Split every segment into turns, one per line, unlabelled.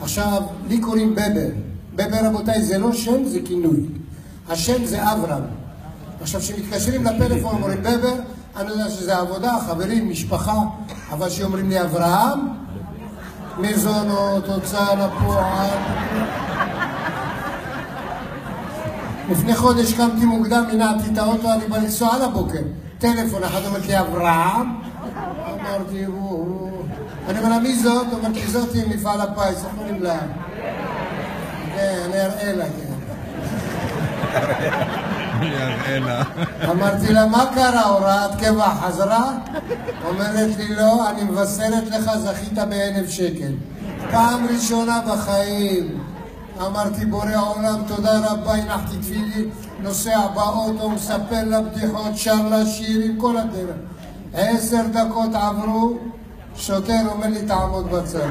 עכשיו, לי קוראים בבר. בבר, רבותיי, זה לא שם, זה כינוי. השם זה אברהם. עכשיו, כשמתקשרים לפלאפון אומרים בבר, אני יודע שזה עבודה, חברים, משפחה, אבל שאומרים לי אברהם, מזונות, הוצאה לפועל. לפני חודש קמתי מוקדם, הנעתי את האוטו, אני בא לנסוע על הבוקר. טלפון, אחד אומר לי אברהם, אמרתי, אני אומר לה, מי זאת? אמרתי, זאת עם מפעל הפיס, איך קוראים לה? כן, אני אראה לה, כן. אמרתי לה, מה קרה? הוראת קבע חזרה? אומרת לי, לא, אני מבשרת לך, זכית ב1,000 שקל. פעם ראשונה בחיים. אמרתי, בורא עולם, תודה רבה, הנחתי תפילין, נוסע באוטו, מספר לה בדיחות, שר לה שירים, כל הדרך. 10 דקות עברו, שוטר אומר לי, תעמוד בצד.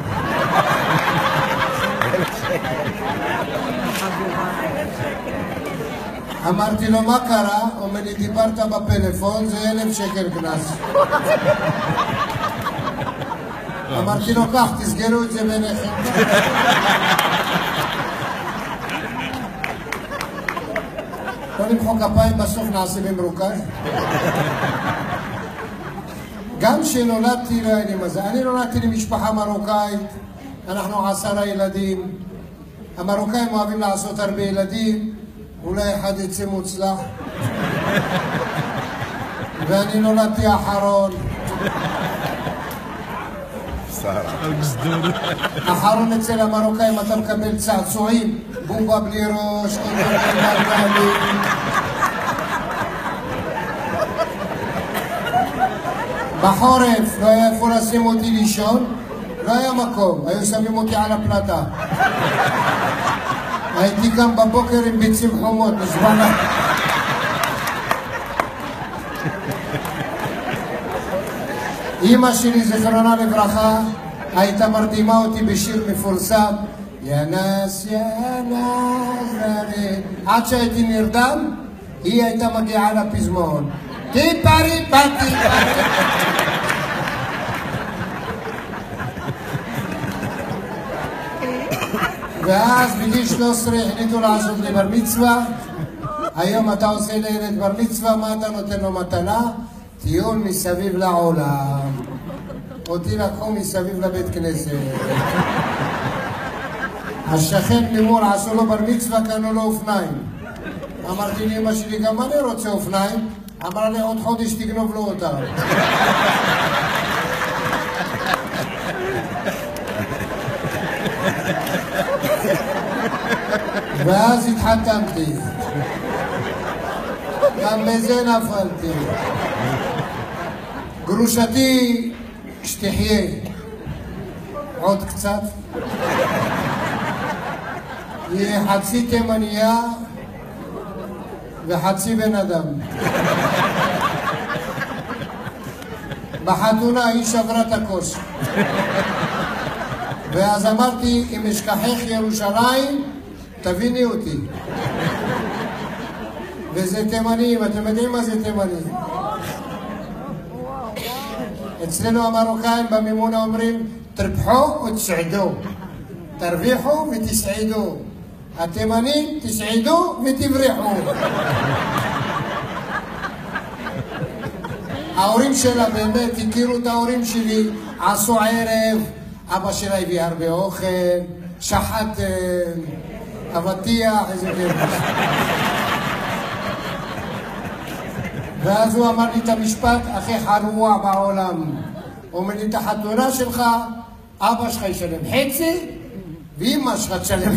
אמרתי לו, מה קרה? אומר לי, דיברת בפלאפון, זה 1,000 שקל קנס. אמרתי לו, כך, תסגרו את זה ביניכם. לא למחוא כפיים, בסוף נעשה במרוכז. גם כשנולדתי, לא היה לי מזל. אני נולדתי למשפחה מרוקאית, אנחנו 10 ילדים. המרוקאים אוהבים לעשות הרבה ילדים, אולי אחד יצא מוצלח. ואני נולדתי האחרון. אחרון אצל המרוקאים אתה מקבל צעצועים, בובה בלי ראש, בחורף לא היה איפה לשים אותי לישון, לא היה מקום, היו שמים אותי על הפלטה. הייתי גם בבוקר עם ביצים חומות, נשבע. אמא שלי, זכרונה לברכה, הייתה מרדימה אותי בשיר מפורסם, יא נאס, יא נאס, עד שהייתי נרדם, היא הייתה מגיעה לפזמון. טיפה ריפה, טיפה. ואז בגיל 13 החליטו לעשות לי בר מצווה. היום אתה עושה לילד בר מצווה, מה אתה נותן לו מתנה? טיול מסביב לעולם. אותי לקחו מסביב לבית כנסת. השכן ממול עשו לו בר מצווה, קנו לו אופניים. אמרתי לאמא שלי, גם אני רוצה אופניים. אמרה לי, עוד חודש תגנוב לו אותה. ואז התחתנתי. גם בזה נפלתי. גרושתי, שתחיה. עוד קצת. היא חצי תימניה וחצי בן אדם. בחתונה היא שברה את הכוס. ואז אמרתי, אם אשכחך ירושלים, תביני אותי. וזה תימנים, אתם יודעים מה זה תימנים? אצלנו המרוקאים במימונה אומרים, תרבחו ותסעדו. תרוויחו ותסעדו. התימנים, תסעדו ותברחו. ההורים שלה באמת הכירו את ההורים שלי, עשו ערב, אבא שלה הביא הרבה אוכל, שחט אבטיח, איזה כיף. ואז הוא אמר לי את המשפט הכי חרוע בעולם. הוא אומר לי, את החתונה שלך, אבא שלך ישלם חצי, ואמא שלך תשלם.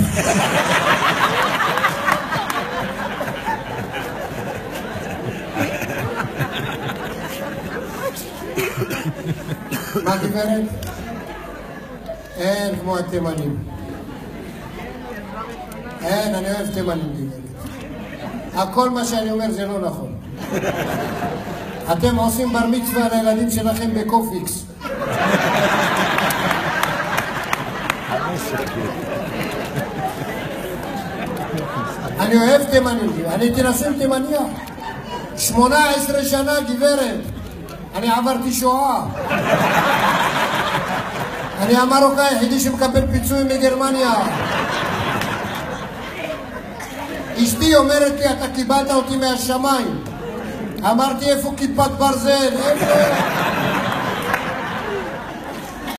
מה גברת? אין כמו התימנים. אין, אני אוהב תימנים גברת. הכל מה שאני אומר זה לא נכון. אתם עושים בר מצווה לילדים שלכם בקופיקס. אני אוהב תימנים, אני הייתי נשוי תימניה. 18 שנה גברת. אני עברתי שואה. אני המרוקאי היחידי שמקבל פיצוי מגרמניה. אשתי אומרת לי, אתה קיבלת אותי מהשמיים. אמרתי, איפה כיפת ברזל? איפה?